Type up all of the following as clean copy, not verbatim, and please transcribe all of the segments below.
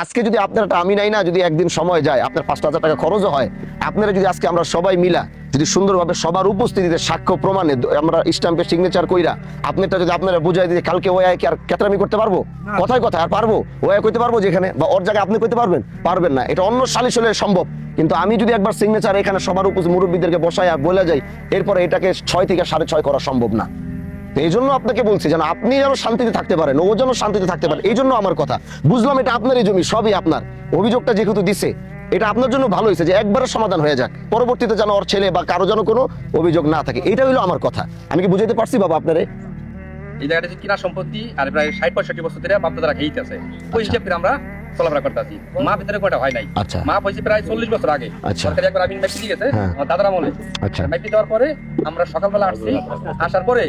আজকে যদি আপনার একটা আমি নাই না, যদি একদিন সময় যায়, আপনার 5,000 টাকা খরচও হয়, আপনারা যদি আজকে আমরা সবাই মিলা যদি সুন্দরভাবে সবার উপস্থিতিতে সাক্ষ্য প্রমাণে আমরা স্ট্যাম্পে সিগনেচার কইরা আপনারটা যদি আপনারা বুঝাই দিয়ে কালকে ওই কি আর কেতরামি করতে পারবো? কথায় কথায় আর পারবো? ওই কইতে পারবো যেখানে বা ওর জায়গায় আপনি কইতে পারবেন? পারবেন না। এটা অন্য সালিশ হলে সম্ভব, কিন্তু আমি যদি একবার সিগনেচার এখানে সবার উপস্থিত মুরব্বীদেরকে বসাই বলে যাই, এরপরে এটাকে 6 থেকে 6.5 করা সম্ভব না। এই জন্য আপনাকে বলছি যেন আপনি যেন শান্তিতে থাকতে পারেন, ও যেন শান্তিতে থাকতে পারেন। এই জন্য আমার কথা বুঝলাম, এটা আপনারই জমি, সবই আপনার। অভিযোগটা যেহেতু দিছে, এটা আপনার জন্য ভালো হয়েছে যে একবারে সমাধান হয়ে যাক, পরবর্তীতে যেন ওর ছেলে বা কারো যেন কোনো অভিযোগ না থাকে। এটা হলো আমার কথা। আমি কি বুঝাইতে পারছি বাবা আপনারে? এই জায়গাটা যে কিনা সম্পত্তি আর প্রায় 60-65 বছর ধরে বাপদাদারা খেয়েছে আছে, ওই হিসাব করে আমরা চলাফেরা করতে আছি। মা ভিতরে কয়টা হয় নাই। আচ্ছা। মা হয়েছে প্রায় 40 বছর আগে। আচ্ছা। সরকারি একবার আমিন মাইপি দিয়ে গেছে আমার দাদার আমলে। আচ্ছা। মাইপি দেওয়ার পরে আমরা সকালবেলা আসছি, আসার পরে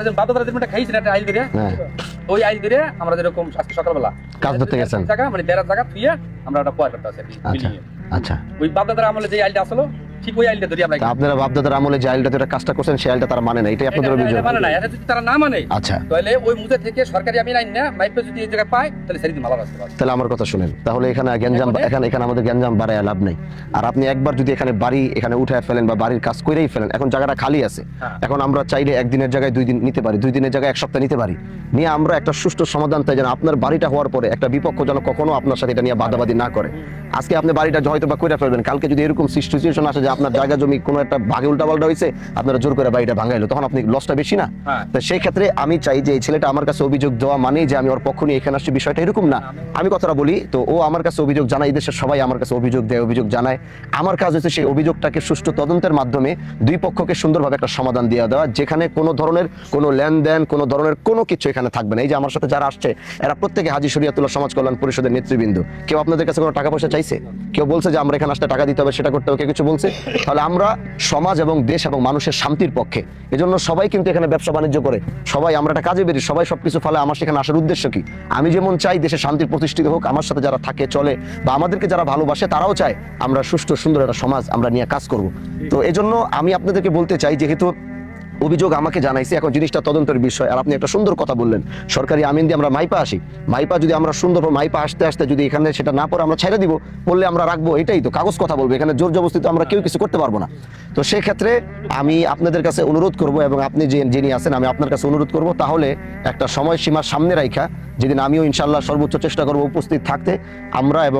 যে বাপদাদারা যেটা খাইছে একটা আইল ধরে, ওই আইল ধরে আমরা যেরকম আজকে সকালবেলা কাজ ধরতে গেছেন জায়গা মানে বেড়ার জায়গা থুইয়া আমরা ওটা পয় করতে আছি বিল্ডিং এ। আচ্ছা। ওই বাপদাদার আমলে যে আইলটা আসলো ঠিক ওই আইলটা ধরে আমরা আপনারা বাপদাদার আমলে যে আইলটা যেটা কাজটা করছেন সেই আইলটা তারা মানে না, এটাই আপনাদের অভিযোগ? মানে না, এটা যদি তারা না মানে আচ্ছা, তাহলে ওই মুজে থেকে সরকারি আমিন আইন না মাইপে যদি এই জায়গায় পায় তাহলে সেদিন ভালো আসতে পারে। তাহলে আমার কথা শুনেন, তাহলে এখানে গ্যাঞ্জাম, এখানে আমাদের গ্যাঞ্জাম বাড়ায় লাভ নাই। আর আপনি একবার যদি এখানে বাড়ি এখানে উঠায় ফেলেন বা বাড়ির কাজ করেই ফেলেন, এখন জায়গাটা খালি আছে, এখন আমরা চাইলে একদিনের জায়গায় 2 দিন নিতে পারি, 2 দিনের জায়গায় 1 সপ্তাহ নিতে পারি, নিয়ে আমরা একটা সুষ্ঠু সমাধান চাই যেন আপনার বাড়িটা হওয়ার পরে একটা বিপক্ষ যেন কখনো আপনার সাথে এটা নিয়ে বাদাবাদি না করে। আজকে আপনি বাড়িটা হয়তো বা করে ফেলবেন, কালকে যদি এরকম সিচুয়েশন আসে যে আপনার জায়গা জমি কোনো একটা ভাগে উল্টাপাল্টা হয়েছে, আপনারা জোর করে বাড়িটা ভাঙাইলো, তখন আপনি লসটা বেশি না? তো সেই ক্ষেত্রে আমি চাই যে এই ছেলেটা আমার কাছে অভিযোগ দেওয়া মানেই যে আমি ওর পক্ষ নিয়ে এখানে আসছি, বিষয়টা এরকম না। আমি কথাটা বলি তো, ও আমার কাছে অভিযোগ জানায়, এই দেশের সবাই আমার কাছে অভিযোগ দেয়, অভিযোগ জানায়। আমার কাজ হচ্ছে সেই অভিযোগটাকে সুষ্ঠু তদন্তের মাধ্যমে 2 পক্ষকে সুন্দরভাবে একটা সমাধান দিয়ে দেওয়া, যেখানে কোনো ধরনের কোনো লেনদেন, কোনো ধরনের কোনো কিছু এখানে থাকবে না। এই যে আমার সাথে যারা আসছে এরা প্রত্যেকে হাজী শরিয়াতুল্লাহ সমাজ কল্যাণ পরিষদের নেতৃবৃন্দ। কেউ আপনাদের কাছে কোনো টাকা পয়সা চাইছে? কেউ বলছে যে আমরা এখানে আসতে টাকা দিতে হবে, সেটা করতে হবে, কেউ কিছু বলছে? তাহলে আমরা সমাজ এবং দেশ এবং মানুষের শান্তির পক্ষে, এজন্য সবাই কিন্তু এখানে ব্যবসা বাণিজ্য করে, সবাই আমরা একটা কাজে বেরি, সবাই সবকিছু ফলে। আমার সেখানে আসার উদ্দেশ্য কি? আমি যেমন চাই দেশে শান্তির প্রতিষ্ঠিত হোক, আমার সাথে যারা থাকে চলে বা আমাদেরকে যারা ভালোবাসে তারাও চায় আমরা সুষ্ঠু সুন্দর একটা সমাজ আমরা নিয়ে কাজ করব। তো এজন্য আমি আপনাদেরকে বলতে চাই, যেহেতু অভিযোগ আমাকে জানাইছে, এখন জিনিসটা তদন্তের বিষয়। আর আপনি একটা সুন্দর কথা বললেন, সরকারি আমিন দিয়ে আমরা মাইপা আসি, মাইপা যদি আমরা সুন্দর মাইপা আসতে আসতে যদি এখানে সেটা না পড়ে আমরা ছেড়ে দিব, বললে আমরা রাখবো, এটাই তো কাগজ কথা বলবো, এখানে জোর জবরদস্তি তো আমরা কেউ কিছু করতে পারবো না। তো সেই ক্ষেত্রে আমি আপনাদের কাছে অনুরোধ করব, এবং আপনি যিনি আছেন আমি আপনার কাছে অনুরোধ করব, তাহলে একটা সময়সীমার সামনে রাখা, যেদিন আমিও ইনশাআল্লাহ সর্বোচ্চ চেষ্টা করবো উপস্থিত থাকতে, আমরা এবং